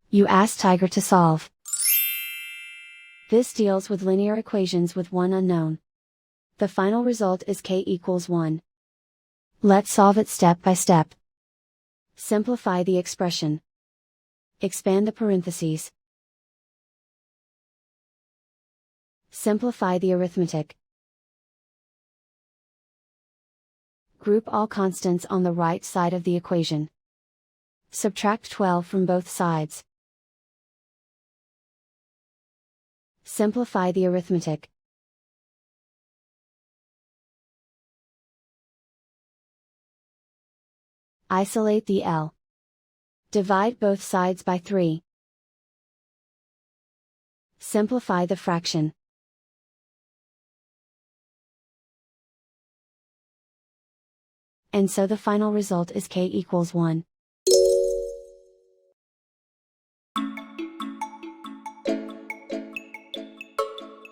You ask Tiger to solve. This deals with linear equations with one unknown. The final result is k=1. Let's solve it step by step. Simplify the expression. Expand the parentheses. Simplify the arithmetic. Group all constants on the right side of the equation. Subtract 12 from both sides. Simplify the arithmetic. Isolate the L. Divide both sides by 3. Simplify the fraction. And so the final result is k=1.